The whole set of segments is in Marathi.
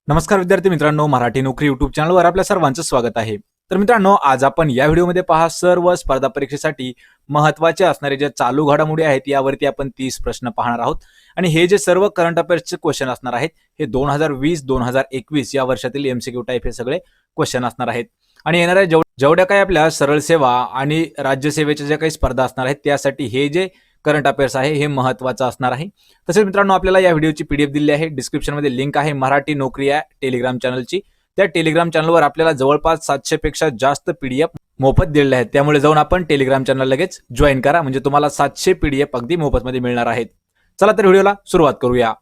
नमस्कार विद्यार्थी मित्रांनो, मराठी नोकरी युट्यूब चॅनलवर आपल्या सर्वांचं स्वागत आहे. तर मित्रांनो, आज आपण या व्हिडिओमध्ये पहा सर्व स्पर्धा परीक्षेसाठी महत्त्वाचे असणारे जे चालू घडामोडी आहेत यावरती आपण 30 प्रश्न पाहणार आहोत. आणि हे जे सर्व करंट अफेअर्सचे क्वेश्चन असणार आहेत हे 2020-2021 या वर्षातील एमसीक्यू टाईप हे सगळे क्वेश्चन असणार आहेत. आणि येणाऱ्या जेवढ्या काही आपल्या सरळ सेवा आणि राज्यसेवेच्या ज्या काही स्पर्धा असणार आहेत त्यासाठी हे जे करंट अफेअर्स आहे हे महत्त्वाचं असणार आहे. तसेच मित्रांनो, आपल्याला या व्हिडिओची पीडीएफ दिली आहे. डिस्क्रिप्शनमध्ये लिंक आहे मराठी नोकरी या टेलिग्राम चॅनलची. त्या टेलिग्राम चॅनलवर आपल्याला जवळपास 700 पेक्षा जास्त पीडीएफ मोफत दिलेले आहेत. त्यामुळे जाऊन आपण टेलिग्राम चॅनल लगेच जॉईन करा, म्हणजे तुम्हाला 700 पीडीएफ अगदी मोफतमध्ये मिळणार आहेत. चला तर व्हिडिओला सुरुवात करूया.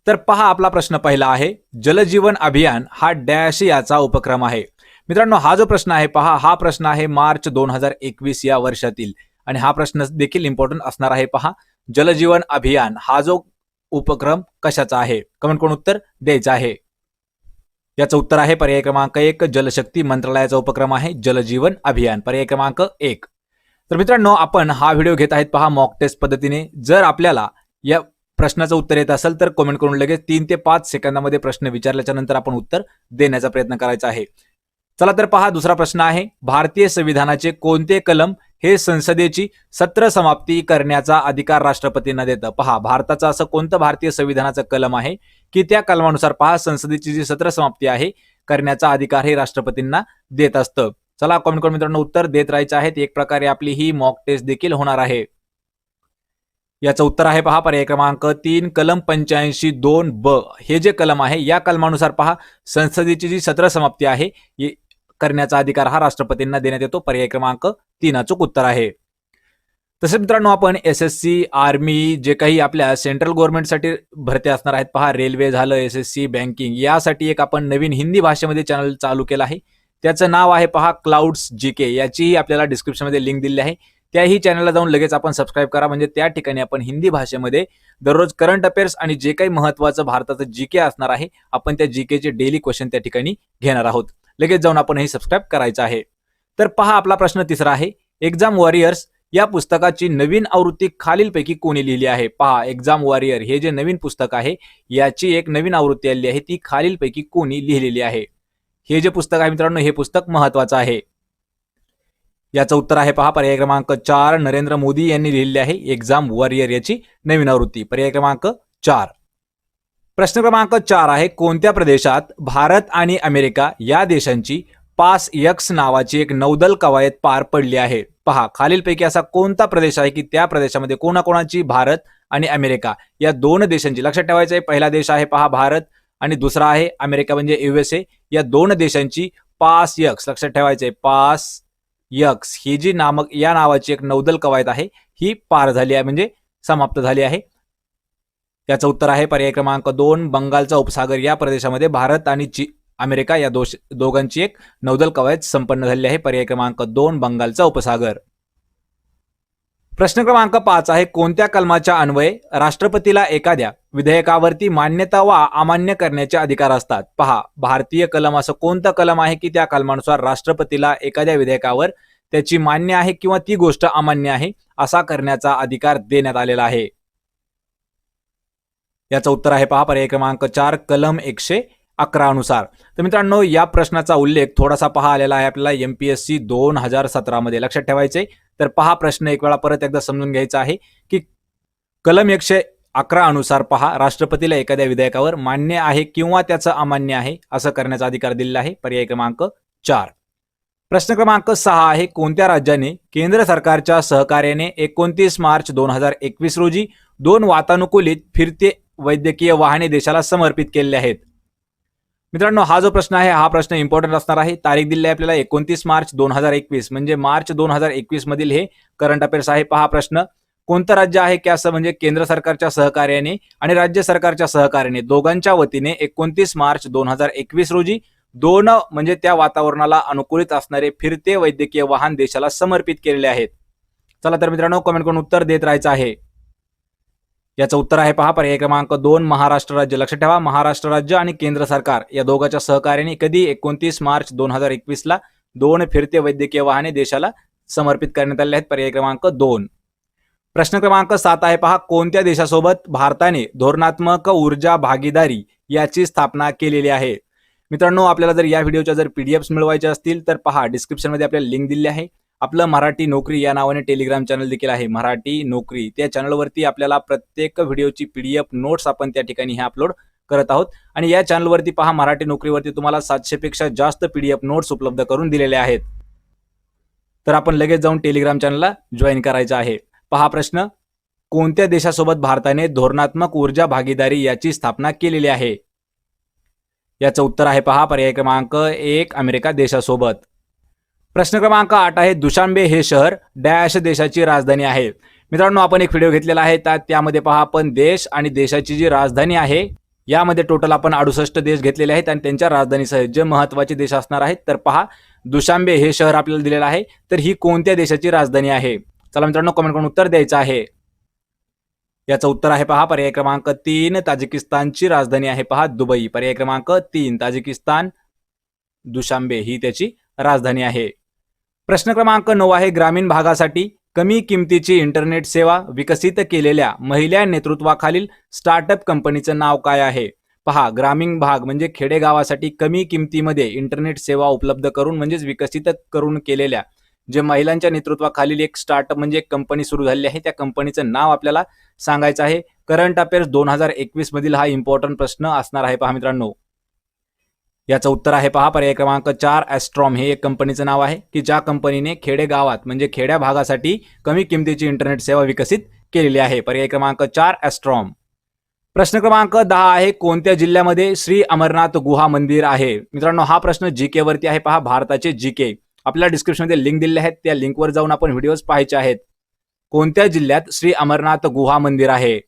तर पहा, आपला प्रश्न पहिला आहे, जलजीवन अभियान हा डॅश याचा उपक्रम आहे. मित्रांनो, हा जो प्रश्न आहे पहा, हा प्रश्न आहे मार्च 2021 या वर्षातील. आणि हा प्रश्न देखील इम्पॉर्टंट असणार आहे. पहा, जलजीवन अभियान हा जो उपक्रम कशाचा आहे, कमेंट करून उत्तर द्यायचं आहे. याचं उत्तर आहे पर्याय क्रमांक 1, जलशक्ती मंत्रालयाचा उपक्रम आहे जलजीवन अभियान, पर्याय क्रमांक 1. तर मित्रांनो, आपण हा व्हिडिओ घेत आहेत पहा मॉक टेस्ट पद्धतीने. जर आपल्याला या प्रश्नाचं उत्तर येत असेल तर कमेंट करून लगेच 3 ते 5 सेकंदामध्ये प्रश्न विचारल्याच्या नंतर आपण उत्तर देण्याचा प्रयत्न करायचा आहे. चला तर पहा, दुसरा प्रश्न आहे, भारतीय संविधानाचे कोणते कलम हे संसदेची सत्र समाप्ती करण्याचा अधिकार राष्ट्रपतींना देतं? पहा, भारताचं असं कोणतं भारतीय संविधानाचं कलम आहे की त्या कलमानुसार पहा संसदेची जी सत्र समाप्ती आहे करण्याचा अधिकार हे राष्ट्रपतींना देत असतं. चला कमेंट करून मित्रांनो उत्तर देत राहायचे आहेत. एक प्रकारे आपली ही मॉक टेस्ट देखील होणार आहे. याचं उत्तर आहे पहा पर्याय क्रमांक 3, कलम 85(2)(ब). हे जे कलम आहे या कलमानुसार पहा संसदेची जी सत्र समाप्ती आहे करण्याचा अधिकार हा राष्ट्रपतींना देण्यात येतो. पर्याय क्रमांक 3 अचूक उत्तर आहे. तसेच मित्रांनो, आपण एसएससी, आर्मी, जे काही आपल्या सेंट्रल गव्हर्नमेंटसाठी भरती असणार आहेत पहा, रेल्वे झालं, एसएससी, बँकिंग, यासाठी एक आपण नवीन हिंदी भाषेमध्ये चॅनल चालू केलं आहे. त्याचं नाव आहे पहा क्लाउड्स जीके. याचीही आपल्याला डिस्क्रिप्शनमध्ये लिंक दिली आहे. त्याही चॅनलला जाऊन लगेच आपण सबस्क्राईब करा, म्हणजे त्या ठिकाणी आपण हिंदी भाषेमध्ये दररोज करंट अफेअर्स आणि जे काही महत्त्वाचं भारताचं जीके असणार आहे आपण त्या जीकेचे डेली क्वेश्चन त्या ठिकाणी घेणार आहोत. लगेच जाऊन आपण हे सबस्क्राईब करायचं आहे. तर पहा, आपला प्रश्न तिसरा आहे, एक्झाम वॉरियर्स या पुस्तकाची नवीन आवृत्ती खालीलपैकी कोणी लिहिली आहे? पहा, एक्झाम वॉरियर हे जे नवीन पुस्तक आहे याची एक नवीन आवृत्ती आलेली आहे, ती खालीलपैकी कोणी लिहिलेली आहे? हे जे पुस्तक आहे मित्रांनो, हे पुस्तक महत्त्वाचं आहे. याचं उत्तर आहे पहा पर्याय क्रमांक 4, नरेंद्र मोदी यांनी लिहिलेली आहे एक्झाम वॉरियर याची नवीन आवृत्ती, पर्याय क्रमांक 4. प्रश्न क्रमांक 4 आहे, कोणत्या प्रदेशात भारत आणि अमेरिका या देशांची पास यक्स नावाची एक नौदल कवायत पार पडली आहे? पहा, खालीलपैकी असा कोणता प्रदेश आहे की त्या प्रदेशामध्ये कोणाकोणाची भारत आणि अमेरिका या दोन देशांची, लक्षात ठेवायचं आहे, पहिला देश आहे पहा भारत आणि दुसरा आहे अमेरिका म्हणजे यूएसए, या दोन देशांची पास यक्स, लक्षात ठेवायचं आहे, पास यक्स ही जी या नावाची एक नौदल कवायत आहे ही पार झाली आहे, म्हणजे समाप्त झाली आहे. याचं उत्तर आहे पर्याय क्रमांक 2, बंगालचा उपसागर या प्रदेशामध्ये भारत आणि अमेरिका या दोघांची एक नौदल कवायत संपन्न झालेली आहे. पर्याय क्रमांक 2, बंगालचा उपसागर. प्रश्न क्रमांक 5 आहे, कोणत्या कलमाच्या अन्वये राष्ट्रपतीला एखाद्या विधेयकावरती मान्यता वा अमान्य करण्याचे अधिकार असतात? पहा, भारतीय कलम असं कोणतं कलम आहे की त्या कलमानुसार राष्ट्रपतीला एखाद्या विधेयकावर त्याची मान्य आहे किंवा ती गोष्ट अमान्य आहे असा करण्याचा अधिकार देण्यात आलेला आहे? याचं उत्तर आहे पहा पर्याय क्रमांक 4, कलम 111 अनुसार. तर मित्रांनो, या प्रश्नाचा उल्लेख थोडासा पहा आलेला आहे आपल्याला एमपीएससी 2017 मध्ये, लक्षात ठेवायचे. तर पहा, प्रश्न एक वेळा परत एकदा समजून घ्यायचा आहे की कलम 111 अनुसार पहा राष्ट्रपतीला एखाद्या विधेयकावर मान्य आहे किंवा त्याचं अमान्य आहे असं करण्याचा अधिकार दिलेला आहे. पर्याय क्रमांक 4. प्रश्न क्रमांक 6 आहे, कोणत्या राज्याने केंद्र सरकारच्या सहकार्याने 29 मार्च 2021 रोजी 2 वातानुकूलित फिरते वैद्यकीय वाहने देशाला समर्पित केलेले आहेत? मित्रांनो, हा जो प्रश्न आहे हा प्रश्न इम्पॉर्टंट असणार आहे. तारीख दिली आहे आपल्याला 29 मार्च 2021, म्हणजे मार्च 2021 मधील हे करंट अफेअर्स आहे. पहा प्रश्न, कोणतं राज्य आहे की असं, म्हणजे केंद्र सरकारच्या सहकार्याने आणि राज्य सरकारच्या सहकार्याने दोघांच्या वतीने 29 मार्च 2021 रोजी 2 म्हणजे त्या वातावरणाला अनुकूलित असणारे फिरते वैद्यकीय वाहन देशाला समर्पित केलेले आहेत? चला तर मित्रांनो, कमेंट करून उत्तर देत राहायचं आहे. याचं उत्तर आहे पहा पर्याय क्रमांक 2, महाराष्ट्र राज्य. लक्षात ठेवा, महाराष्ट्र राज्य आणि केंद्र सरकार या दोघांच्या सहकार्याने कधी 29 मार्च 2021 ला 2 फिरते वैद्यकीय वाहने देशाला समर्पित करण्यात आले आहेत. पर्याय क्रमांक 2. प्रश्न क्रमांक 7 आहे पहा, कोणत्या देशासोबत भारताने धोरणात्मक ऊर्जा भागीदारी याची स्थापना केलेली आहे? मित्रांनो, आपल्याला जर या व्हिडिओच्या जर पीडीएफ्स मिळवायचे असतील तर पहा, डिस्क्रिप्शनमध्ये आपल्याला लिंक दिली आहे. आपलं मराठी नोकरी या नावाने टेलिग्राम चॅनल देखील आहे, मराठी नोकरी. त्या चॅनलवरती आपल्याला प्रत्येक व्हिडिओची पीडीएफ नोट्स आपण त्या ठिकाणी हे अपलोड करत आहोत. आणि या चॅनलवरती पहा, मराठी नोकरीवरती तुम्हाला 700 पेक्षा जास्त पीडीएफ नोट्स उपलब्ध करून दिलेले आहेत. तर आपण लगेच जाऊन टेलिग्राम चॅनलला जॉईन करायचं आहे. पहा प्रश्न, कोणत्या देशासोबत भारताने धोरणात्मक ऊर्जा भागीदारी याची स्थापना केलेली आहे? याचं उत्तर आहे पहा, पर्याय क्रमांक 1 अमेरिका देशासोबत. प्रश्न क्रमांक 8 आहे, दुशांबे हे शहर डॅश देशाची राजधानी आहे. मित्रांनो, आपण एक व्हिडिओ घेतलेला आहे, त्यामध्ये पहा आपण देश आणि देशाची जी राजधानी आहे यामध्ये टोटल आपण 68 देश घेतलेले आहेत आणि त्यांच्या राजधानीसह जे महत्त्वाचे देश असणार आहेत. तर पहा, दुशांबे हे शहर आपल्याला दिलेलं आहे, तर ही कोणत्या देशाची राजधानी आहे? चला मित्रांनो, कमेंट करून उत्तर द्यायचं आहे. याचं उत्तर आहे पहा, पर्याय क्रमांक 3 ताजिकिस्तानची राजधानी आहे पहा दुबई. पर्याय क्रमांक 3 ताजिकिस्तान, दुशांबे ही त्याची राजधानी आहे. प्रश्न क्रमांक 9 आहे, ग्रामीण भागासाठी कमी किमतीची इंटरनेट सेवा विकसित केलेल्या महिला नेतृत्वाखालील स्टार्टअप कंपनीचं नाव काय आहे? पहा, ग्रामीण भाग म्हणजे खेडेगावासाठी कमी किमतीमध्ये इंटरनेट सेवा उपलब्ध करून म्हणजेच विकसित करून केलेल्या जे महिलांच्या नेतृत्वाखालील एक स्टार्टअप म्हणजे एक कंपनी सुरू झालेली आहे, त्या कंपनीचं नाव आपल्याला सांगायचं आहे. करंट अफेअर्स 2021 मधील हा इम्पॉर्टंट प्रश्न असणार आहे पहा मित्रांनो. याचं उत्तर आहे पहा, पर्याय क्रमांक 4 ॲस्ट्रॉम हे एक कंपनीचं नाव आहे की ज्या कंपनीने खेडेगावात म्हणजे खेड्या भागासाठी कमी किमतीची इंटरनेट सेवा विकसित केलेली आहे. पर्याय क्रमांक 4 ॲस्ट्रॉम. प्रश्न क्रमांक 10 आहे, कोणत्या जिल्ह्यामध्ये श्री अमरनाथ गुहा मंदिर आहे? मित्रांनो, हा प्रश्न जीके वरती आहे पहा, भारताचे जीके. आपल्याला डिस्क्रिप्शनमध्ये लिंक दिलेले आहेत, त्या लिंकवर जाऊन आपण व्हिडिओज पाहायचे आहेत. कोणत्या जिल्ह्यात श्री अमरनाथ गुहा मंदिर आहे?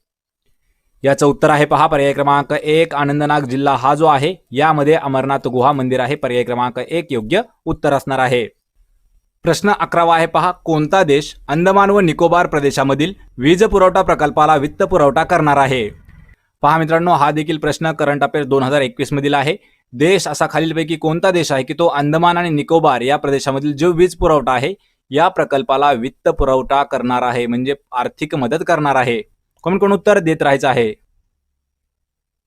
याचं उत्तर आहे पहा, पर्याय क्रमांक 1 अनंतनाग जिल्हा हा जो आहे यामध्ये अमरनाथ गुहा मंदिर आहे. पर्याय क्रमांक 1 योग्य उत्तर असणार आहे. प्रश्न 11 आहे पहा, कोणता देश अंदमान व निकोबार प्रदेशामधील वीज पुरवठा प्रकल्पाला वित्त पुरवठा करणार आहे? पहा मित्रांनो, हा देखील प्रश्न करंट अफेअर्स 2021 मधील आहे. देश असा खालीलपैकी कोणता देश आहे की तो अंदमान आणि निकोबार या प्रदेशामधील जो वीज पुरवठा आहे या प्रकल्पाला वित्त पुरवठा करणार आहे म्हणजे आर्थिक मदत करणार आहे? कोण उत्तर देत राहायचं आहे.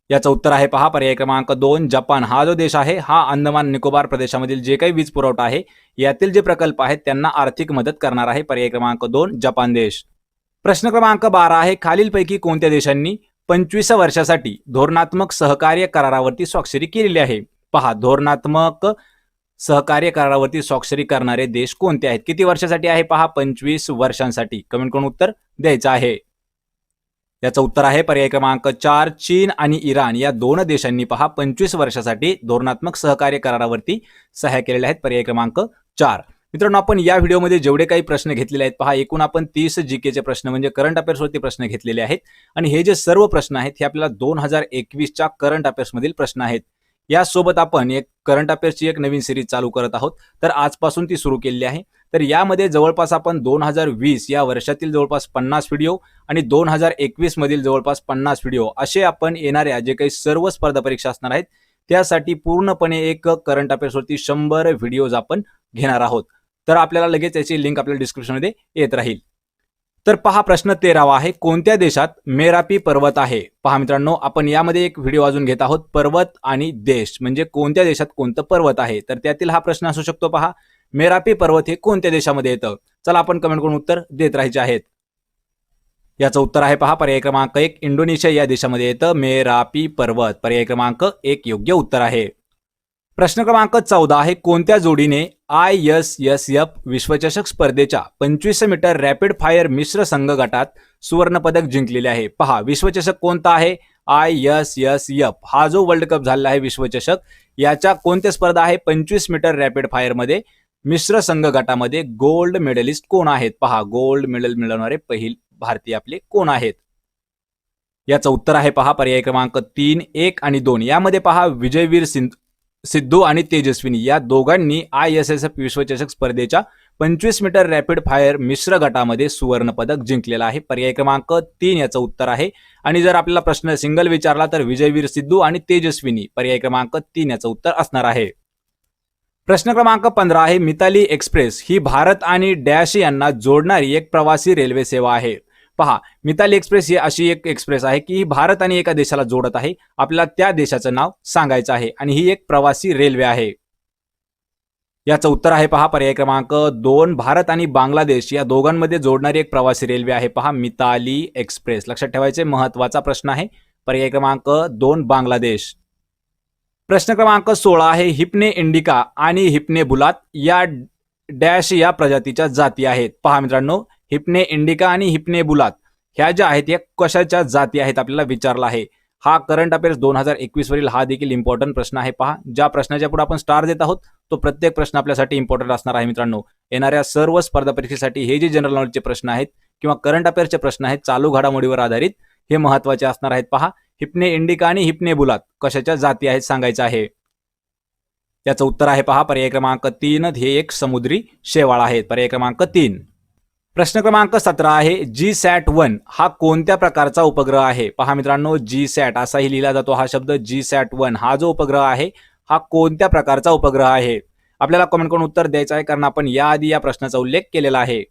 याचं उत्तर आहे पहा, पर्याय क्रमांक 2 जपान हा जो देश आहे हा अंदमान निकोबार प्रदेशामधील जे काही वीज पुरवठा आहे यातील जे प्रकल्प आहेत त्यांना आर्थिक मदत करणार आहे. पर्याय क्रमांक 2 जपान देश. प्रश्न क्रमांक 12 आहे, खालीलपैकी कोणत्या देशांनी 25 वर्षासाठी धोरणात्मक सहकार्य करारावरती स्वाक्षरी केलेली आहे? पहा, धोरणात्मक सहकार्य करारावरती स्वाक्षरी करणारे देश कोणते आहेत? किती वर्षासाठी आहे पहा, 25 वर्षांसाठी. कमेंट करून उत्तर द्यायचं आहे. याचं उत्तर आहे पर्याय क्रमांक 4 चीन आणि इराण या दोन देशांनी पहा 25 वर्षासाठी धोरणात्मक सहकार्य करारावरती सह्या केलेल्या आहेत. पर्याय क्रमांक 4. मित्रांनो, आपण या व्हिडिओमध्ये जेवढे काही प्रश्न घेतलेले आहेत पहा, एकूण आपण 30 जीकेचे प्रश्न म्हणजे करंट अफेअर्सवरती प्रश्न घेतलेले आहेत आणि हे जे सर्व प्रश्न आहेत हे आपल्याला 2021च्या करंट अफेअर्स मधील प्रश्न आहेत. यासोबत आपण एक करंट अफेअर्सची एक नवीन सिरीज चालू करत आहोत, तर आजपासून ती सुरू केलेली आहे. तर यामध्ये जवळपास आपण 2020 या वर्षातील जवळपास 50 व्हिडिओ आणि 2021 मधील जवळपास 50 व्हिडिओ असे आपण येणाऱ्या जे काही सर्व स्पर्धा परीक्षा असणार आहेत त्यासाठी पूर्णपणे एक करंट अफेअर्सवरती 100 व्हिडिओज आपण घेणार आहोत. तर आपल्याला लगेच याची लिंक आपल्या डिस्क्रिप्शनमध्ये येत राहील. तर पहा, प्रश्न 13 आहे, कोणत्या देशात मेरापी पर्वत आहे? पहा मित्रांनो, आपण यामध्ये एक व्हिडिओ अजून घेत आहोत, पर्वत आणि देश म्हणजे कोणत्या देशात कोणतं पर्वत आहे. तर त्यातील हा प्रश्न असू शकतो. पहा, मेरापी पर्वत हे कोणत्या देशामध्ये येतं? चला आपण कमेंट करून उत्तर देत राहायचे आहेत. याचं उत्तर आहे पहा, पर्याय क्रमांक 1 इंडोनेशिया या देशामध्ये येतं मेरापी पर्वत. पर्याय क्रमांक 1 योग्य उत्तर आहे. प्रश्न क्रमांक 14 आहे, कोणत्या जोडीने ISSF विश्वचषक स्पर्धेच्या 25 मीटर रॅपिड फायर मिश्र संघ गटात सुवर्ण पदक जिंकलेले आहे? पहा, विश्वचषक कोणता आहे? ISSF हा जो वर्ल्ड कप झालेला आहे विश्वचषक, याच्या कोणत्या स्पर्धा आहे? 25 मीटर रॅपिड फायर मध्ये मिश्र संघ गटामध्ये गोल्ड मेडलिस्ट कोण आहेत? पहा, गोल्ड मेडल मिळवणारे पहिले भारतीय आपले कोण आहेत? याचं उत्तर आहे पहा, पर्याय क्रमांक 3 1 आणि 2 यामध्ये पहा, विजयवीर सिद्धू आणि तेजस्विनी या दोघांनी ISSF विश्वचषक स्पर्धेच्या 25 मीटर रॅपिड फायर मिश्र गटामध्ये सुवर्ण पदक जिंकलेला आहे. पर्याय क्रमांक 3 याचं उत्तर आहे. आणि जर आपल्याला प्रश्न सिंगल विचारला तर विजयवीर सिद्धू आणि तेजस्विनी. पर्याय क्रमांक 3 याचं उत्तर असणार आहे. प्रश्न क्रमांक 15 आहे, मिताली एक्सप्रेस ही भारत आणि डॅश यांना जोडणारी एक प्रवासी रेल्वे सेवा आहे. पहा, मिताली एक्सप्रेस ही अशी एक एक्सप्रेस आहे की ही भारत आणि एका देशाला जोडत आहे. आपल्याला त्या देशाचं नाव सांगायचं आहे आणि ही एक प्रवासी रेल्वे आहे. याचं उत्तर आहे पहा पर्याय क्रमांक 2. भारत आणि बांगलादेश या दोघांमध्ये जोडणारी एक प्रवासी रेल्वे आहे पहा मिताली एक्सप्रेस. लक्षात ठेवायचे, महत्वाचा प्रश्न आहे. पर्याय क्रमांक 2 बांगलादेश. प्रश्न क्रमांक 16 आहे हिप्ने इंडिका आणि हिप्ने बुलात या डॅश या प्रजातीच्या जाती आहेत. पहा मित्रांनो, हिप्ने इंडिका आणि हिप्ने बुलात ह्या ज्या आहेत या कशाच्या जाती आहेत आपल्याला विचारला आहे. हा करंट अफेअर्स 2021 वरील हा देखील इम्पॉर्टंट प्रश्न आहे. पहा, ज्या प्रश्नाच्या पुढे आपण स्टार देत आहोत तो प्रत्येक प्रश्न आपल्यासाठी इम्पॉर्टंट असणार आहे मित्रांनो. येणाऱ्या सर्व स्पर्धा परीक्षेसाठी हे जे जनरल नॉलेजचे प्रश्न आहेत किंवा करंट अफेअर्सचे प्रश्न आहेत चालू घडामोडीवर आधारित हे महत्वाचे असणार आहेत. पहा, हिप्ने इंडिका आणि हिप्ने बुलात कशाच्या जाती आहेत सांगायचं आहे. याचं उत्तर आहे पहा पर्याय क्रमांक 3. हे एक समुद्री शेवाळ आहेत. पर्याय क्रमांक 3. प्रश्न क्रमांक 17 आहे GSAT-1 हा कोणत्या प्रकारचा उपग्रह आहे. पहा मित्रांनो, GSAT असाही लिहिला जातो हा शब्द. GSAT-1 हा जो उपग्रह आहे हा कोणत्या प्रकारचा उपग्रह आहे. आपल्याला कमेंट करून उत्तर द्यायचं आहे कारण आपण याआधी या प्रश्नाचा उल्लेख केलेला आहे.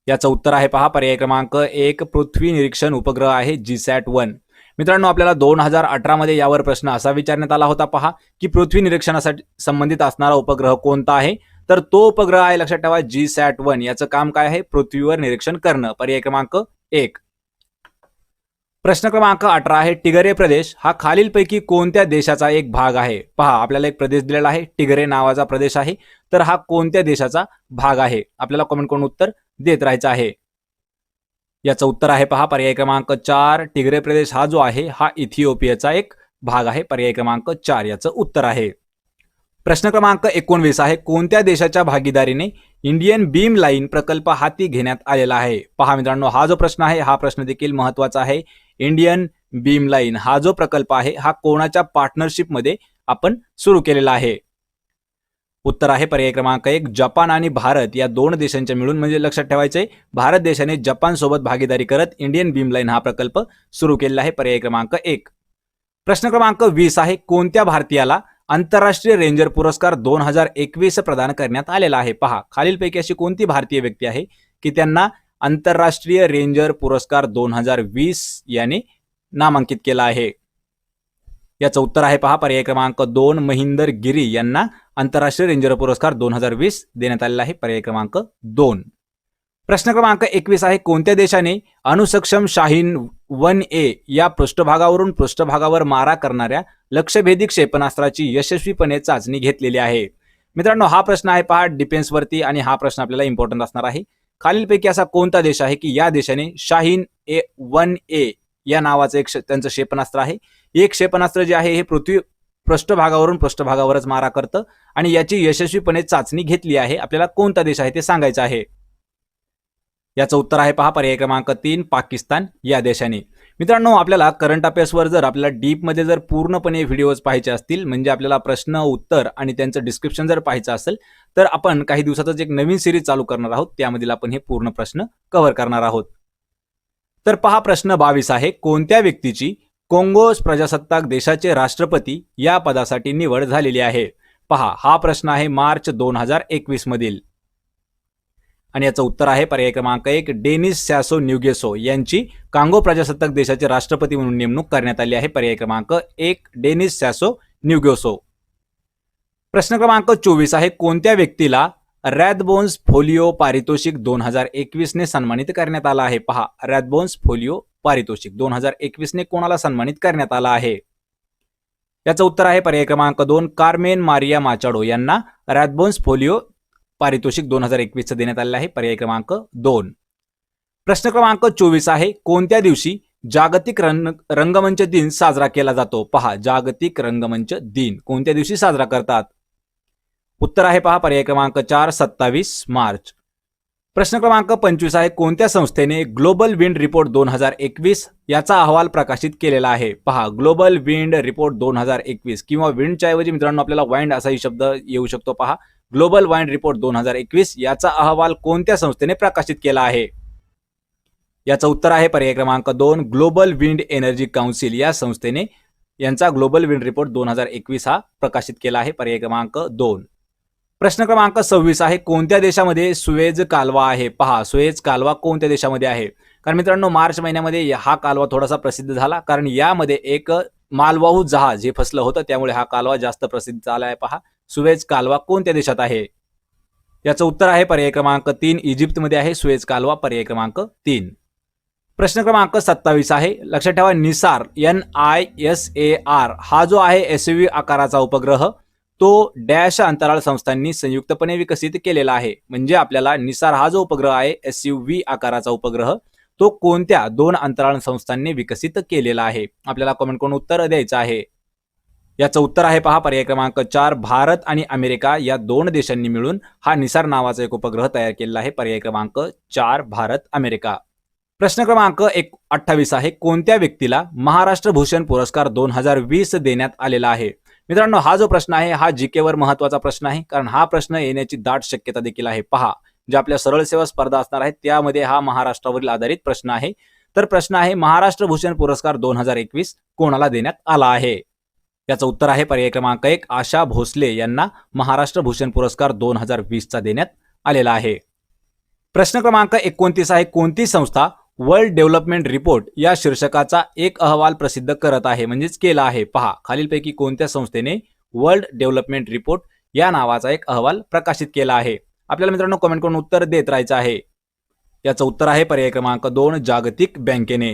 याचं उत्तर आहे पहा पर्याय क्रमांक 1 पृथ्वी निरीक्षण उपग्रह आहे GSAT-1. मित्रांनो, आपल्याला 2018 मध्ये यावर प्रश्न असा विचारण्यात आला होता पहा की पृथ्वी निरीक्षणासाठी संबंधित असणारा उपग्रह कोणता आहे. तर तो उपग्रह आहे, लक्षात ठेवा, GSAT-1. याचं काम काय आहे, पृथ्वीवर निरीक्षण करणं. पर्याय क्रमांक 1. प्रश्न क्रमांक 18 आहे टिगरे प्रदेश हा खालीलपैकी कोणत्या देशाचा एक भाग आहे. पहा, आपल्याला एक प्रदेश दिलेला आहे, टिगरे नावाचा प्रदेश आहे. तर हा कोणत्या देशाचा भाग आहे आपल्याला कमेंट करून उत्तर देत राहायचं आहे. याचं उत्तर आहे पहा पर्याय क्रमांक 4. टिगरे प्रदेश हा जो आहे हा इथिओपियाचा एक भाग आहे. पर्याय क्रमांक 4 याचं उत्तर आहे. प्रश्न क्रमांक 19 आहे कोणत्या देशाच्या भागीदारीने इंडियन बीम लाईन प्रकल्प हाती घेण्यात आलेला आहे. पहा मित्रांनो, हा जो प्रश्न आहे हा प्रश्न देखील महत्वाचा आहे. इंडियन बीम लाईन हा जो प्रकल्प आहे हा कोणाच्या पार्टनरशिपमध्ये आपण सुरू केलेला आहे. उत्तर आहे पर्याय क्रमांक 1 जपान आणि भारत या दोन देशांच्या मिळून, म्हणजे लक्षात ठेवायचे भारत देशाने जपान सोबत भागीदारी करत इंडियन बीम लाईन हा प्रकल्प सुरू केलेला आहे. पर्याय क्रमांक 1. प्रश्न क्रमांक 20 आहे कोणत्या भारतीयाला आंतरराष्ट्रीय रेंजर पुरस्कार 2021 प्रदान करण्यात आलेला आहे. पहा, खालीलपैकी अशी कोणती भारतीय व्यक्ती आहे की त्यांना आंतरराष्ट्रीय रेंजर पुरस्कार 2020 याने नामांकित केला आहे. याचं उत्तर आहे पहा पर्याय क्रमांक 2 महिंदर गिरी यांना आंतरराष्ट्रीय रेंजर पुरस्कार 2020 देण्यात आलेला आहे. पर्याय क्रमांक 2. प्रश्न क्रमांक 21 आहे कोणत्या देशाने अणुसक्षम शाहीन 1A या पृष्ठभागावरून पृष्ठभागावर मारा करणाऱ्या लक्ष्यभेदी क्षेपणास्त्राची यशस्वीपणे चाचणी घेतलेली आहे. मित्रांनो, हा प्रश्न आहे पहा डिफेन्सवरती आणि हा प्रश्न आपल्याला इम्पॉर्टंट असणार आहे. खालीलपैकी असा कोणता देश आहे की या देशाने शाहीन 1A या नावाचं एक त्यांचं क्षेपणास्त्र आहे. एक क्षेपणास्त्र जे आहे हे पृथ्वी पृष्ठभागावरून पृष्ठभागावरच मारा करतं आणि याची यशस्वीपणे चाचणी घेतली आहे. आपल्याला कोणता देश आहे ते सांगायचं आहे. याचं उत्तर आहे पहा पर्याय क्रमांक 3 पाकिस्तान या देशाने. मित्रांनो, आपल्याला करंट अफेअर्सवर जर आपल्याला डीपमध्ये जर पूर्णपणे व्हिडिओज पाहायचे असतील, म्हणजे आपल्याला प्रश्न उत्तर आणि त्यांचं डिस्क्रिप्शन जर पाहायचं असेल तर आपण काही दिवसातच एक नवीन सिरीज चालू करणार आहोत. त्यामधील आपण हे पूर्ण प्रश्न कव्हर करणार आहोत. तर पहा प्रश्न 22 आहे कोणत्या व्यक्तीची कोंगो प्रजासत्ताक देशाचे राष्ट्रपती या पदासाठी निवड झालेली आहे. पहा, हा प्रश्न आहे मार्च 2021 मधील आणि याचं उत्तर आहे पर्याय क्रमांक 1 डेनिस सॅसो न्युगेसो यांची कांगो प्रजासत्ताक देशाचे राष्ट्रपती म्हणून नेमणूक करण्यात आली आहे. पर्याय क्रमांक 1 डेनिस सॅसो न्युगेसो. प्रश्न क्रमांक 24 आहे कोणत्या व्यक्तीला रॅथबोन्स फोलिओ पारितोषिक 2021 ने सन्मानित करण्यात आला आहे. पहा, रॅथबोन्स फोलिओ पारितोषिक 2021 ने कोणाला सन्मानित करण्यात आला आहे. याचं उत्तर आहे पर्याय क्रमांक 2 कार्मेन मारिया माचाडो यांना रॅथबोन्स फोलिओ पारितोषिक 2021 देण्यात आलेलं आहे. पर्याय क्रमांक 2. प्रश्न क्रमांक 24 आहे कोणत्या दिवशी जागतिक रंगमंच दिन साजरा केला जातो. पहा, जागतिक रंगमंच दिन कोणत्या दिवशी साजरा करतात. उत्तर आहे पहा पर्याय क्रमांक 4 27 मार्च. प्रश्न क्रमांक 25 आहे कोणत्या संस्थेने ग्लोबल विंड रिपोर्ट 2021 याचा अहवाल प्रकाशित केलेला आहे. पहा, ग्लोबल विंड रिपोर्ट 2021 किंवा विंडच्या ऐवजी मित्रांनो आपल्याला वाइंड असाही शब्द येऊ शकतो. पहा, ग्लोबल वाइंड रिपोर्ट 2021 याचा अहवाल कोणत्या संस्थेने प्रकाशित केला आहे. याचं उत्तर आहे पर्याय क्रमांक 2 ग्लोबल विंड एनर्जी काउन्सिल या संस्थेने यांचा ग्लोबल विंड रिपोर्ट 2021 हा प्रकाशित केला आहे. पर्याय क्रमांक 2. प्रश्न क्रमांक 26 आहे कोणत्या देशामध्ये सुएज कालवा आहे. पहा, सुएज कालवा कोणत्या देशामध्ये आहे. कारण मित्रांनो मार्च महिन्यामध्ये हा कालवा थोडासा प्रसिद्ध झाला, कारण यामध्ये एक मालवाहू जहाज हे फसलं होतं, त्यामुळे हा कालवा जास्त प्रसिद्ध झाला आहे. पहा, सुएझ कालवा कोणत्या देशात आहे? याचं उत्तर आहे पर्याय क्रमांक 3, इजिप्तमध्ये आहे सुएझ कालवा, पर्याय क्रमांक 3. प्रश्न क्रमांक 27 आहे. लक्षात ठेवा, निसार NISAR हा जो आहे SUV आकाराचा उपग्रह तो डॅश अंतराळ संस्थांनी संयुक्तपणे विकसित केलेला आहे. म्हणजे आपल्याला निसार हा जो उपग्रह आहे SUV आकाराचा उपग्रह तो कोणत्या 2 अंतराळ संस्थांनी विकसित केलेला आहे? आपल्याला कमेंट करून उत्तर द्यायचं आहे. याचं उत्तर आहे पहा पर्याय क्रमांक 4, भारत आणि अमेरिका या 2 देशांनी मिळून हा निसार नावाचा एक उपग्रह तयार केलेला आहे. पर्याय क्रमांक 4, भारत अमेरिका. प्रश्न क्रमांक 28 आहे. कोणत्या व्यक्तीला महाराष्ट्र भूषण पुरस्कार 2020 देण्यात आलेला आहे? मित्रांनो हा जो प्रश्न आहे हा जीके वर महत्वाचा प्रश्न आहे, कारण हा प्रश्न येण्याची दाट शक्यता देखील आहे. पहा, जे आपल्या सरळ सेवा स्पर्धा असणार आहेत त्यामध्ये हा महाराष्ट्रावरील आधारित प्रश्न आहे. तर प्रश्न आहे महाराष्ट्र भूषण पुरस्कार 2021 कोणाला देण्यात आला आहे? याचं उत्तर आहे पर्याय क्रमांक 1, आशा भोसले यांना महाराष्ट्र भूषण पुरस्कार 2020 चा देण्यात आलेला आहे. प्रश्न क्रमांक 29 आहे. कोणती संस्था वर्ल्ड डेव्हलपमेंट रिपोर्ट या शीर्षकाचा एक अहवाल प्रसिद्ध करत आहे, म्हणजेच केला आहे? पहा, खालीलपैकी कोणत्या संस्थेने वर्ल्ड डेव्हलपमेंट रिपोर्ट या नावाचा एक अहवाल प्रकाशित केला आहे? आपल्याला मित्रांनो कमेंट करून उत्तर देत राहायचं आहे. याचं उत्तर आहे पर्याय क्रमांक 2, जागतिक बँकेने.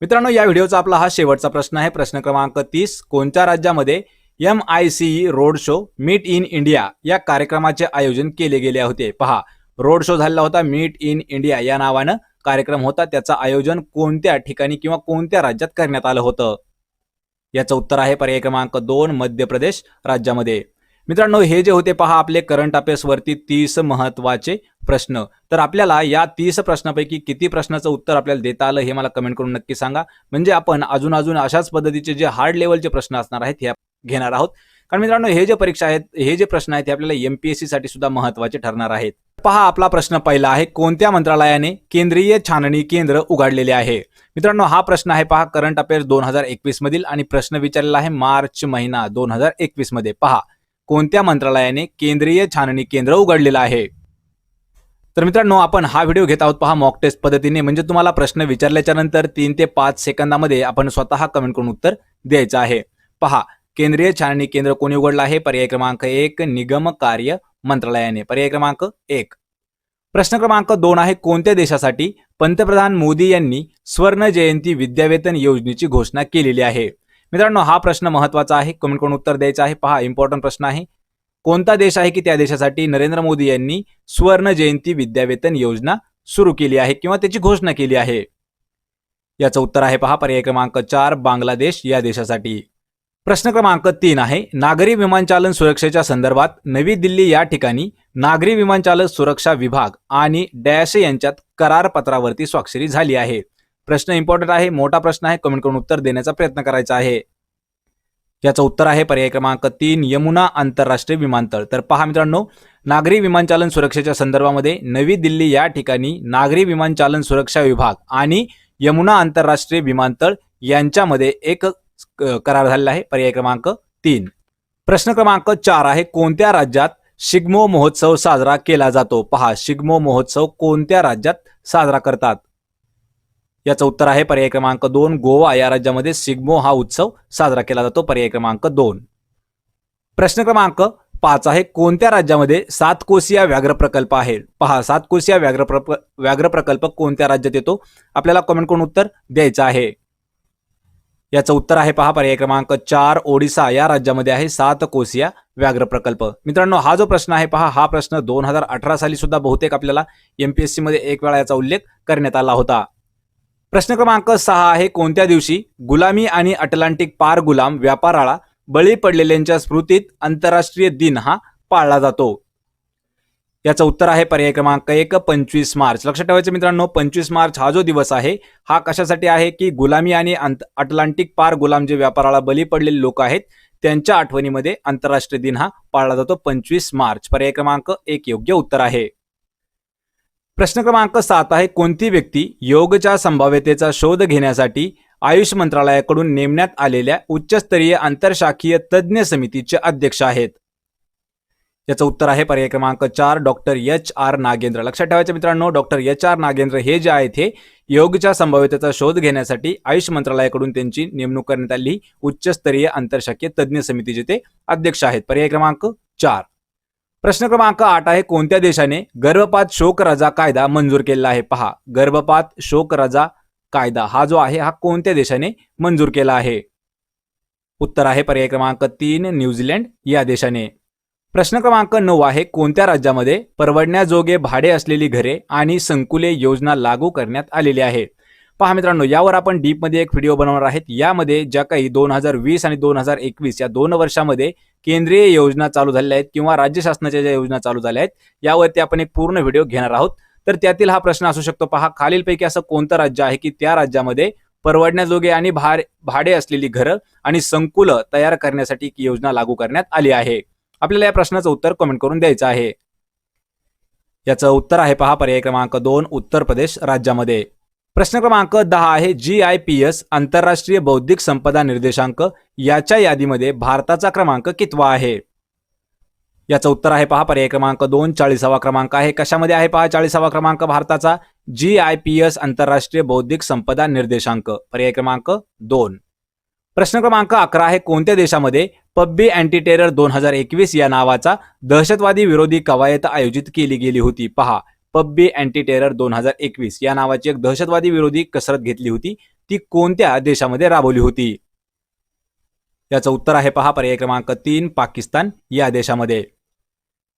मित्रांनो या व्हिडिओचा आपला हा शेवटचा प्रश्न आहे. प्रश्न क्रमांक 30. कोणत्या राज्यामध्ये MICE road show meet in India या कार्यक्रमाचे आयोजन केले गेले होते? पहा, रोड शो झालेला होता, मीट इन इंडिया या नावानं कार्यक्रम होता. त्याचं आयोजन कोणत्या ठिकाणी किंवा कोणत्या राज्यात करण्यात आलं होतं? याचं उत्तर आहे पर्याय क्रमांक 2, मध्य प्रदेश राज्यामध्ये. मित्रांनो हे जे होते पहा आपले करंट अफेअर्स वरती 30 महत्वाचे प्रश्न. तर आपल्याला या 30 प्रश्नापैकी किती प्रश्नाचं उत्तर आपल्याला देता आलं हे मला कमेंट करून नक्की सांगा. म्हणजे आपण अजून अशाच पद्धतीचे जे हार्ड लेवलचे प्रश्न असणार आहेत हे घेणार आहोत. कारण मित्रांनो हे जे परीक्षा आहेत, हे जे प्रश्न आहेत ते आपल्याला MPSC साठी सुद्धा महत्वाचे ठरणार आहेत. पहा आपला प्रश्न पहिला आहे. कोणत्या मंत्रालयाने केंद्रीय छाननी केंद्र उघडलेले आहे? मित्रांनो हा प्रश्न आहे पहा करंट अफेअर्स 2021 मधील आणि प्रश्न विचारलेला आहे मार्च महिना 2021 मध्ये. पहा, कोणत्या मंत्रालयाने केंद्रीय छाननी केंद्र उघडलेलं आहे? तर मित्रांनो आपण हा व्हिडिओ घेत आहोत पहा मॉक टेस्ट पद्धतीने, म्हणजे तुम्हाला प्रश्न विचारल्याच्या नंतर 3 ते 5 सेकंदामध्ये आपण स्वतः कमेंट करून उत्तर द्यायचं आहे. पहा, केंद्रीय छाननी केंद्र कोणी उघडलं आहे? पर्याय क्रमांक 1, निगम कार्य मंत्रालयाने, पर्याय क्रमांक 1. प्रश्न क्रमांक 2 आहे. कोणत्या देशासाठी पंतप्रधान मोदी यांनी स्वर्ण जयंती विद्यावेतन योजनेची घोषणा केलेली आहे? मित्रांनो हा प्रश्न महत्वाचा आहे, कमेंट करून उत्तर द्यायचं आहे. पहा इम्पॉर्टंट प्रश्न आहे. कोणता देश आहे की त्या देशासाठी नरेंद्र मोदी यांनी स्वर्ण जयंती विद्यावेतन योजना सुरू केली आहे किंवा त्याची घोषणा केली आहे? याचं उत्तर आहे पहा पर्याय क्रमांक 4, बांगलादेश या देशासाठी. प्रश्न क्रमांक 3 आहे. नागरी विमानचालन सुरक्षेच्या संदर्भात नवी दिल्ली या ठिकाणी नागरी विमानचालन सुरक्षा विभाग आणि डॅश यांच्यात करारपत्रावरती स्वाक्षरी झाली आहे. प्रश्न इम्पॉर्टंट आहे, मोठा प्रश्न आहे, कमेंट करून उत्तर देण्याचा प्रयत्न करायचा आहे. याचं उत्तर आहे पर्याय क्रमांक 3, यमुना आंतरराष्ट्रीय विमानतळ. तर पहा मित्रांनो, नागरी विमानचालन सुरक्षेच्या संदर्भामध्ये नवी दिल्ली या ठिकाणी नागरी विमानचालन सुरक्षा विभाग आणि यमुना आंतरराष्ट्रीय विमानतळ यांच्यामध्ये एक करार झालेला आहे. पर्याय क्रमांक 3. प्रश्न क्रमांक 4 आहे. कोणत्या राज्यात शिग्मो महोत्सव साजरा केला जातो? पहा, शिग्मो महोत्सव कोणत्या राज्यात साजरा करतात? याचं उत्तर आहे पर्याय क्रमांक 2, गोवा या राज्यामध्ये शिग्मो हा उत्सव साजरा केला जातो. पर्याय क्रमांक 2. प्रश्न क्रमांक 5 आहे. कोणत्या राज्यामध्ये 7 कोसिया व्याघ्र प्रकल्प आहे? पहा, 7 कोसिया व्याघ्र प्रकल्प कोणत्या राज्यात येतो? आपल्याला कमेंट करून उत्तर द्यायचं आहे. याचं उत्तर आहे पहा पर्याय क्रमांक 4, ओडिसा या राज्यामध्ये आहे 7 कोसिया व्याघ्र प्रकल्प. मित्रांनो हा जो प्रश्न आहे पहा, हा प्रश्न 2018 साली सुद्धा बहुतेक आपल्याला MPSC मध्ये एक वेळा याचा उल्लेख करण्यात आला होता. प्रश्न क्रमांक 6 आहे. कोणत्या दिवशी गुलामी आणि अटलांटिक पार गुलाम व्यापाराला बळी पडलेल्यांच्या स्मृतीत आंतरराष्ट्रीय दिन हा पाळला जातो? याचं उत्तर आहे पर्याय क्रमांक 1, 25 मार्च. लक्षात ठेवायचं मित्रांनो, 25 मार्च हा जो दिवस आहे हा कशासाठी आहे की गुलामी आणि अटलांटिक पार गुलाम जे व्यापाराला बळी पडलेले लोक आहेत त्यांच्या आठवणीमध्ये आंतरराष्ट्रीय दिन हा पाळला जातो 25 मार्च. पर्याय क्रमांक 1 योग्य उत्तर आहे. प्रश्न क्रमांक 7 आहे. कोणती व्यक्ती योगच्या संभाव्यतेचा शोध घेण्यासाठी आयुष मंत्रालयाकडून नेमण्यात आलेल्या उच्चस्तरीय आंतरशाखीय तज्ज्ञ समितीचे अध्यक्ष आहेत? याचं उत्तर आहे पर्याय क्रमांक 4 डॉक्टर HR नागेंद्र. लक्षात ठेवायचं मित्रांनो, डॉक्टर HR नागेंद्र हे जे आहेत हे योगच्या संभाव्यतेचा शोध घेण्यासाठी आयुष मंत्रालयाकडून त्यांची नेमणूक करण्यात आली. उच्चस्तरीय आंतरशाखीय तज्ज्ञ समितीचे ते अध्यक्ष आहेत. पर्याय क्रमांक 4. प्रश्न क्रमांक 8 आहे, कोणत्या देशाने गर्भपात शोक रजा कायदा मंजूर केला आहे? पहा, गर्भपात शोक रजा कायदा हा जो आहे हा कोणत्या देशाने मंजूर केला आहे? उत्तर आहे पर्याय क्रमांक 3 न्यूझीलंड या देशाने. प्रश्न क्रमांक 9 आहे, कोणत्या राज्यामध्ये परवडण्याजोगे भाडे असलेली घरे आणि संकुले योजना लागू करण्यात आलेली आहे? पहा मित्रांनो, यावर आपण डीपमध्ये एक व्हिडिओ बनवणार आहेत. यामध्ये ज्या काही 2020 आणि 2021 या 2 वर्षामध्ये केंद्रीय योजना चालू झालेल्या आहेत किंवा राज्य शासनाच्या ज्या योजना चालू झाल्या आहेत यावरती आपण एक पूर्ण व्हिडिओ घेणार आहोत. तर त्यातील हा प्रश्न असू शकतो. पहा, खालीलपैकी असं कोणतं राज्य आहे की त्या राज्यामध्ये परवडण्याजोगे आणि भाडे असलेली घरं आणि संकुलं तयार करण्यासाठी योजना लागू करण्यात आली आहे? आपल्याला या प्रश्नाचं उत्तर कमेंट करून द्यायचं आहे. याचं उत्तर आहे पहा पर्याय क्रमांक 2 उत्तर प्रदेश राज्यामध्ये. प्रश्न क्रमांक 10 आहे, GIPS आंतरराष्ट्रीय बौद्धिक संपदा निर्देशांक याच्या यादीमध्ये भारताचा क्रमांक कितवा आहे? याचं उत्तर आहे पहा पर्याय क्रमांक 2 40वा क्रमांक आहे. कशामध्ये आहे पहा 40वा क्रमांक भारताचा? GIPS आंतरराष्ट्रीय बौद्धिक संपदा निर्देशांक. पर्याय क्रमांक 2. प्रश्न क्रमांक 11 आहे, कोणत्या देशामध्ये पब्बी अँटी टेरर 2021 या नावाचा दहशतवादी विरोधी कवायत आयोजित केली गेली होती? पहा, पब्बी अँटी टेरर 2021 या नावाची एक दहशतवादी विरोधी कसरत घेतली होती. ती कोणत्या देशामध्ये राबवली होती? याचं उत्तर आहे पहा पर्याय क्रमांक 3 पाकिस्तान या देशामध्ये.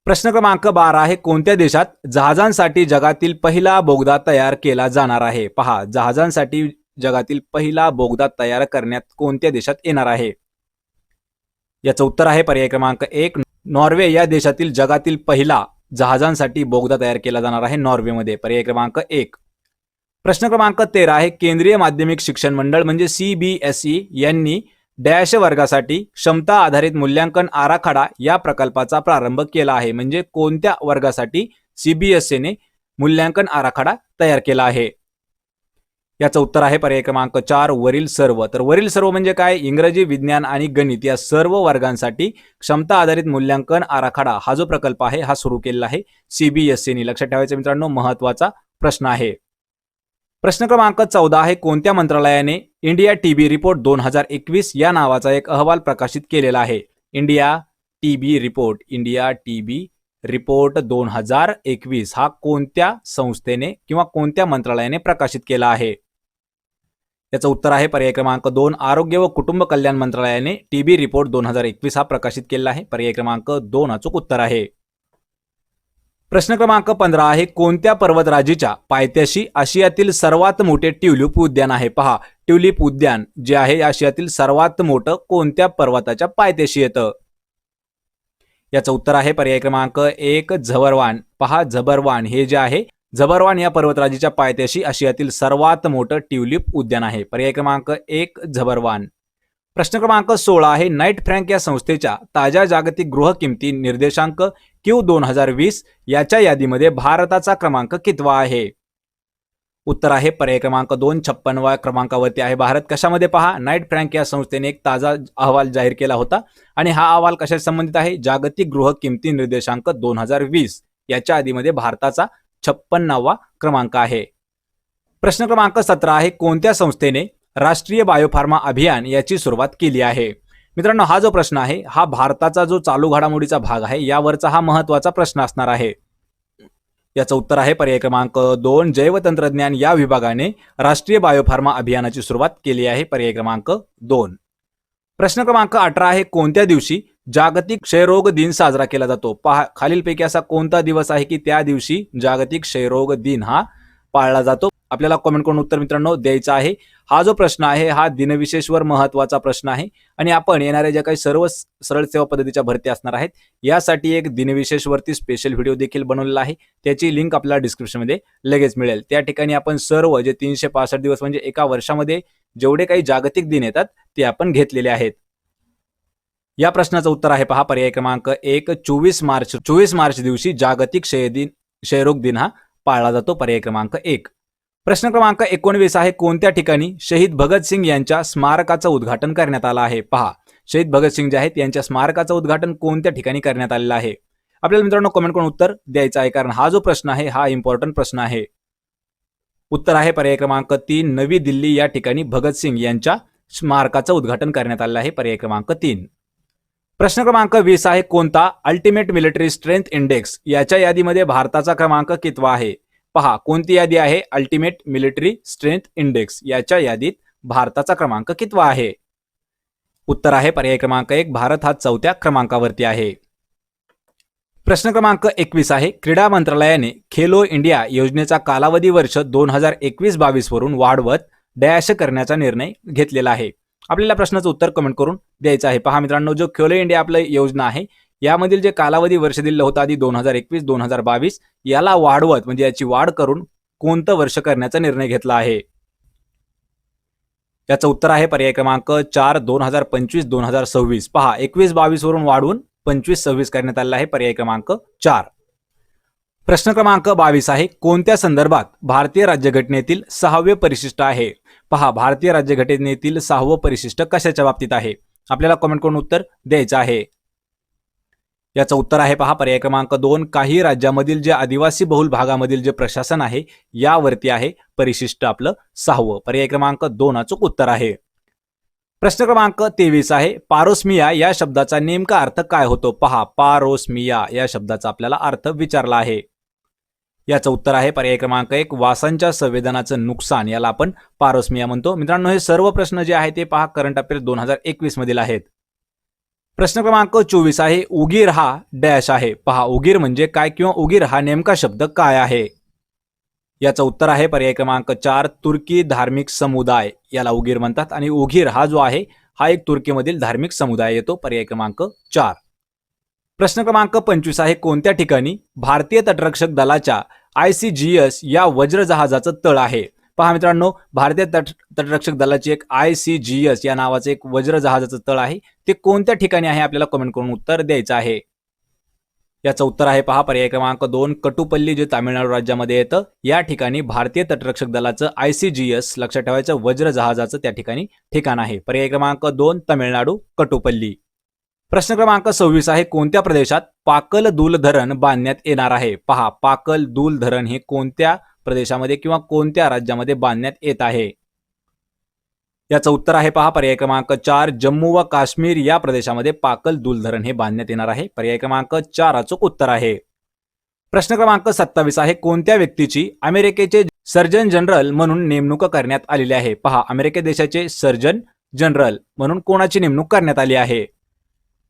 प्रश्न क्रमांक 12 आहे, कोणत्या देशात जहाजांसाठी जगातील पहिला बोगदा तयार केला जाणार आहे? पहा, जहाजांसाठी जगातील पहिला बोगदा तयार करण्यात कोणत्या देशात येणार आहे? याचं उत्तर आहे पर्याय क्रमांक 1 नॉर्वे या देशातील जगातील पहिला जहाजांसाठी बोगदा तयार केला जाणार आहे नॉर्वेमध्ये. पर्याय क्रमांक 1. प्रश्न क्रमांक 13 आहे, केंद्रीय माध्यमिक शिक्षण मंडळ म्हणजे CBSE यांनी डॅश वर्गासाठी क्षमता आधारित मूल्यांकन आराखडा या प्रकल्पाचा प्रारंभ केला आहे? म्हणजे कोणत्या वर्गासाठी CBSE ने मूल्यांकन आराखडा तयार केला आहे? याचं उत्तर आहे पर्याय क्रमांक 4 वरील सर्व. तर वरील सर्व म्हणजे काय? इंग्रजी, विज्ञान आणि गणित या सर्व वर्गांसाठी क्षमता आधारित मूल्यांकन आराखडा हा जो प्रकल्प आहे हा सुरू केलेला आहे CBSE ने. लक्षात ठेवायचं मित्रांनो, महत्वाचा प्रश्न आहे. प्रश्न क्रमांक 14 आहे, कोणत्या मंत्रालयाने इंडिया TB रिपोर्ट 2021 या नावाचा एक अहवाल प्रकाशित केलेला आहे? इंडिया TB रिपोर्ट 2021 हा कोणत्या संस्थेने किंवा कोणत्या मंत्रालयाने प्रकाशित केला आहे? याचं उत्तर आहे पर्याय क्रमांक 2 आरोग्य व कुटुंब कल्याण मंत्रालयाने TB रिपोर्ट 2021 हा प्रकाशित केला आहे. पर्याय क्रमांक 2 अचूक उत्तर आहे. प्रश्न क्रमांक 15 आहे, कोणत्या पर्वतराजीच्या पायथ्याशी आशियातील सर्वात मोठे ट्युलिप उद्यान आहे? पहा, ट्युलिप उद्यान जे आहे आशियातील सर्वात मोठं कोणत्या पर्वताच्या पायथ्याशी येतं? याचं उत्तर आहे पर्याय क्रमांक 1 झबरवान. पहा, झबरवान हे जे आहे झबरवान या पर्वतराजीच्या पायथ्याशी आशियातील सर्वात मोठं ट्युलिप उद्यान आहे. पर्याय क्रमांक 1 झबरवान. प्रश्न क्रमांक 16 आहे, नाइट फ्रँक या संस्थेच्या ताज्या जागतिक गृह किमती निर्देशांक Q 2020 याच्या यादीमध्ये भारताचा क्रमांक कितवा आहे? उत्तर आहे पर्याय क्रमांक 2 56व्या क्रमांकावरती आहे भारत. कशामध्ये? पहा, नाइट फ्रँक या संस्थेने एक ताजा अहवाल जाहीर केला होता आणि हा अहवाल कशाशी संबंधित आहे? जागतिक गृह किमती निर्देशांक 2020 याच्या यादीमध्ये भारताचा 56वा क्रमांक आहे. प्रश्न क्रमांक 17 आहे, कोणत्या संस्थेने राष्ट्रीय बायोफार्मा अभियान याची सुरुवात केली आहे? मित्रांनो, हा जो प्रश्न आहे हा भारताचा जो चालू घडामोडीचा भाग आहे यावरचा हा महत्वाचा प्रश्न असणार आहे. याचं उत्तर आहे पर्याय क्रमांक 2 जैवतंत्रज्ञान या विभागाने राष्ट्रीय बायोफार्मा अभियानाची सुरुवात केली आहे. पर्याय क्रमांक 2. प्रश्न क्रमांक 18 आहे, कोणत्या दिवशी जागतिक क्षयरोग दिन साजरा केला जातो? पहा, खालीलपैकी असा कोणता दिवस आहे की त्या दिवशी जागतिक क्षयरोग दिन हा पाळला जातो? आपल्याला कमेंट करून उत्तर मित्रांनो द्यायचं आहे. हा जो प्रश्न आहे हा दिनविशेषवर महत्वाचा प्रश्न आहे आणि आपण येणाऱ्या ज्या काही सर्व सरळ सेवा पद्धतीच्या भरती असणार आहेत यासाठी एक दिनविशेषवरती स्पेशल व्हिडिओ देखील बनवलेला आहे. त्याची लिंक आपल्याला डिस्क्रिप्शनमध्ये लगेच मिळेल. त्या ठिकाणी आपण सर्व जे 365 दिवस म्हणजे एका वर्षामध्ये जेवढे काही जागतिक दिन येतात ते आपण घेतलेले आहेत. या प्रश्नाचं उत्तर आहे पहा पर्याय क्रमांक 1 24 मार्च दिवशी जागतिक क्षयरोग दिन हा पाळला जातो. पर्याय क्रमांक 1. प्रश्न क्रमांक 19 आहे, कोणत्या ठिकाणी शहीद भगतसिंग यांच्या स्मारकाचं उद्घाटन करण्यात आलं आहे? पहा, शहीद भगतसिंग जे आहेत यांच्या स्मारकाचं उद्घाटन कोणत्या ठिकाणी करण्यात आलेलं आहे? आपल्याला मित्रांनो कमेंट करून उत्तर द्यायचं आहे, कारण हा जो प्रश्न आहे हा इम्पॉर्टंट प्रश्न आहे. उत्तर आहे पर्याय क्रमांक 3, नवी दिल्ली या ठिकाणी भगतसिंग यांच्या स्मारकाचं उद्घाटन करण्यात आलं आहे. पर्याय क्रमांक 3. प्रश्न क्रमांक 20 आहे, कोणता अल्टिमेट मिलिटरी स्ट्रेंथ इंडेक्स याच्या यादीमध्ये भारताचा क्रमांक कितवा आहे? पहा, कोणती यादी आहे? अल्टिमेट मिलिटरी स्ट्रेंथ इंडेक्स याच्या यादीत भारताचा क्रमांक कितवा आहे? उत्तर आहे पर्याय क्रमांक 1, भारत हा 4थ्या क्रमांकावरती आहे. प्रश्न क्रमांक 21 आहे, क्रीडा मंत्रालयाने खेलो इंडिया योजनेचा कालावधी वर्ष 2021-22 वरून वाढवत डॅश करण्याचा निर्णय घेतलेला आहे. आपल्याला प्रश्नाचं उत्तर कमेंट करून द्यायचं आहे. पहा मित्रांनो, जो खेलो इंडिया आपलं योजना आहे यामधील जे कालावधी वर्ष दिलं होतं आधी 2021-2022 याला वाढवत म्हणजे याची वाढ करून कोणतं वर्ष करण्याचा निर्णय घेतला आहे? याचं उत्तर आहे पर्याय क्रमांक 4, 2025-2026. पहा, 21-22 वरून वाढवून 25-26 करण्यात आलेला आहे. पर्याय क्रमांक 4. प्रश्न क्रमांक 22 आहे, कोणत्या संदर्भात भारतीय राज्यघटनेतील 6वे परिशिष्ट आहे? पहा, भारतीय राज्यघटनेतील 6वं परिशिष्ट कशाच्या बाबतीत आहे? आपल्याला कमेंट करून उत्तर द्यायचं आहे. याचं उत्तर आहे पहा पर्याय क्रमांक 2, काही राज्यामधील जे आदिवासी बहुल भागामधील जे प्रशासन आहे यावरती आहे परिशिष्ट आपलं 6वं. पर्याय क्रमांक 2 अचूक उत्तर आहे. प्रश्न क्रमांक 23 आहे, पारोसमिया या शब्दाचा नेमका अर्थ काय होतो? पहा, पारोसमिया या शब्दाचा आपल्याला अर्थ विचारला आहे. याचं उत्तर आहे पर्याय क्रमांक 1, वासांच्या संवेदनाचं नुकसान याला आपण पारोसमिया म्हणतो. मित्रांनो, हे सर्व प्रश्न जे आहे ते पहा करंट अफेअर्स 2021 मधील आहेत. प्रश्न क्रमांक 24 आहे, उगीर हा डॅश आहे. पहा, उगीर म्हणजे काय किंवा उगीर हा नेमका शब्द काय आहे? याचं उत्तर आहे पर्याय क्रमांक 4, तुर्की धार्मिक समुदाय याला उगीर म्हणतात आणि उगीर हा जो आहे हा एक तुर्कीमधील धार्मिक समुदाय येतो. पर्याय क्रमांक 4. प्रश्न क्रमांक 25 आहे, कोणत्या ठिकाणी भारतीय तटरक्षक दलाच्या ICGS या वज्रजहाजाचं तळ आहे? पहा मित्रांनो, भारतीय तटरक्षक दलाची एक ICGS या नावाचं एक वज्रजहाजाचं तळ आहे. ते कोणत्या ठिकाणी आहे? आपल्याला कमेंट करून उत्तर द्यायचं आहे. याचं उत्तर आहे पहा पर्याय क्रमांक 2, कटुपल्ली जे तामिळनाडू राज्यामध्ये येतं या ठिकाणी भारतीय तटरक्षक दलाचं ICGS लक्षात ठेवायचं वज्रजहाजाचं त्या ठिकाणी ठिकाण आहे. पर्याय क्रमांक 2, तामिळनाडू, कटुपल्ली. प्रश्न क्रमांक 26 आहे, कोणत्या प्रदेशात पाकल दूल धरण बांधण्यात येणार आहे? पहा, पाकल दूल धरण हे कोणत्या प्रदेशामध्ये किंवा कोणत्या राज्यामध्ये बांधण्यात येत आहे? याचं उत्तर आहे पहा पर्याय क्रमांक 4, जम्मू व काश्मीर या प्रदेशामध्ये पाकल दूल धरण हे बांधण्यात येणार आहे. पर्याय क्रमांक 4 अचूक उत्तर आहे. प्रश्न क्रमांक 27 आहे, कोणत्या व्यक्तीची अमेरिकेचे सर्जन जनरल म्हणून नेमणूक करण्यात आलेली आहे? पहा, अमेरिके देशाचे सर्जन जनरल म्हणून कोणाची नेमणूक करण्यात आली आहे?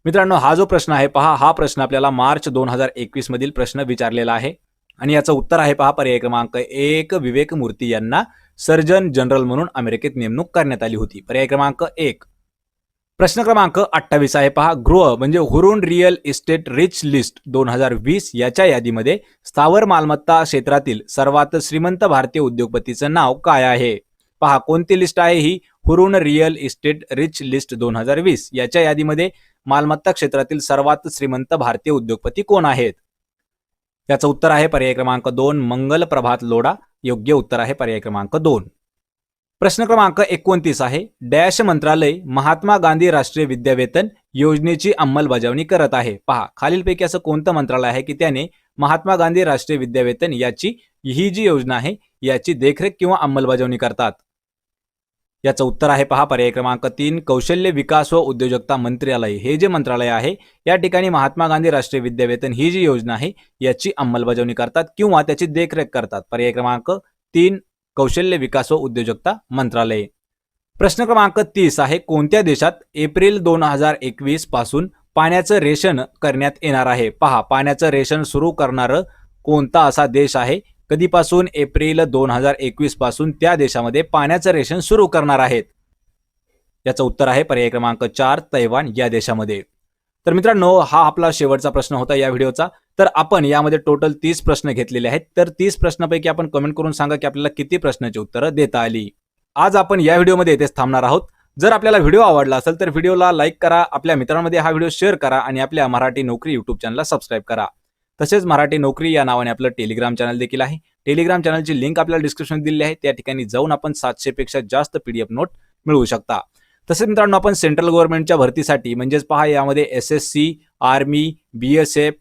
मित्रांनो, हा जो प्रश्न आहे पहा, हा प्रश्न आपल्याला मार्च 2021 मधील प्रश्न विचारलेला आहे आणि याचं उत्तर आहे पहा पर्याय क्रमांक 1, विवेक मूर्ती यांना सर्जन जनरल म्हणून अमेरिकेत नेमणूक करण्यात आली होती. पर्याय क्रमांक 1. प्रश्न क्रमांक 28 आहे पहा, गृह म्हणजे Hurun real estate rich list 2020 याच्या यादीमध्ये स्थावर मालमत्ता क्षेत्रातील सर्वात श्रीमंत भारतीय उद्योगपतीचं नाव काय आहे? पहा, कोणती लिस्ट आहे ही? Hurun real estate rich list 2020 याच्या यादीमध्ये मालमत्ता क्षेत्रातील सर्वात श्रीमंत भारतीय उद्योगपती कोण आहेत? याचं उत्तर आहे पर्याय क्रमांक 2, मंगल प्रभात लोढा. योग्य उत्तर आहे पर्याय क्रमांक 2. प्रश्न क्रमांक 29 आहे, डॅश मंत्रालय महात्मा गांधी राष्ट्रीय विद्यावेतन योजनेची अंमलबजावणी करत आहे? पहा, खालीलपैकी असं कोणतं मंत्रालय आहे की त्याने महात्मा गांधी राष्ट्रीय विद्यावेतन याची ही जी योजना आहे याची देखरेख किंवा अंमलबजावणी करतात? याचं उत्तर आहे पहा पर्याय क्रमांक 3, कौशल्य विकास व उद्योजकता मंत्रालय हे जे मंत्रालय आहे या ठिकाणी महात्मा गांधी राष्ट्रीय विद्यावेतन ही जी योजना आहे याची अंमलबजावणी करतात किंवा त्याची देखरेख करतात. पर्याय क्रमांक 3, कौशल्य विकास व उद्योजकता मंत्रालय. प्रश्न क्रमांक 30 आहे, कोणत्या देशात एप्रिल 2021 पासून पाण्याचं रेशन करण्यात येणार आहे? पहा, पाण्याचं रेशन सुरू करणारं कोणता असा देश आहे? कधीपासून? एप्रिल 2021 पासून त्या देशामध्ये पाण्याचं रेशन सुरू करणार आहेत? याचं उत्तर आहे पर्याय क्रमांक 4, तैवान या देशामध्ये. तर मित्रांनो, हा आपला शेवटचा प्रश्न होता या व्हिडिओचा. तर आपण यामध्ये टोटल 30 प्रश्न घेतलेले आहेत. तर 30 प्रश्नापैकी आपण कमेंट करून सांगा की आपल्याला किती प्रश्नाची उत्तरं देता आली. आज आपण या व्हिडिओमध्ये इथेच थांबणार आहोत. जर आपल्याला व्हिडिओ आवडला असेल तर व्हिडिओला लाईक करा, आपल्या मित्रांमध्ये हा व्हिडिओ शेअर करा आणि आपल्या मराठी नोकरी युट्यूब चॅनलला सबस्क्राईब करा. तसेच मराठी नोकरी या नावाने आपलं टेलिग्राम चॅनल देखील आहे. टेलिग्राम चॅनलची लिंक आपल्याला डिस्क्रिप्शन दिलेली आहे. त्या ठिकाणी जाऊन आपण 700 पेक्षा जास्त PDF नोट मिळवू शकता. तसेच मित्रांनो, आपण सेंट्रल गव्हर्नमेंटच्या भरतीसाठी म्हणजेच पहा यामध्ये SSC, army, BSF,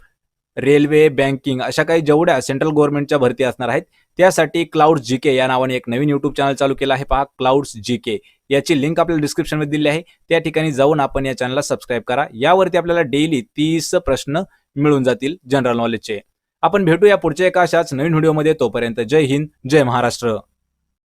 railway, banking अशा काही जेवढ्या सेंट्रल गव्हर्नमेंटच्या भरती असणार आहेत त्यासाठी क्लाउड्स जीके या नावाने एक नवीन युट्यूब चॅनल चालू केलं आहे. पहा, क्लाउड्स जीके याची लिंक आपल्याला डिस्क्रिप्शनमध्ये दिली आहे. त्या ठिकाणी जाऊन आपण या चॅनलला सबस्क्राईब करा. यावरती आपल्याला डेली 30 प्रश्न मिळून जातील जनरल नॉलेजचे. आपण भेटूया पुढच्या एका अशाच नवीन व्हिडिओमध्ये. तोपर्यंत जय हिंद, जय महाराष्ट्र.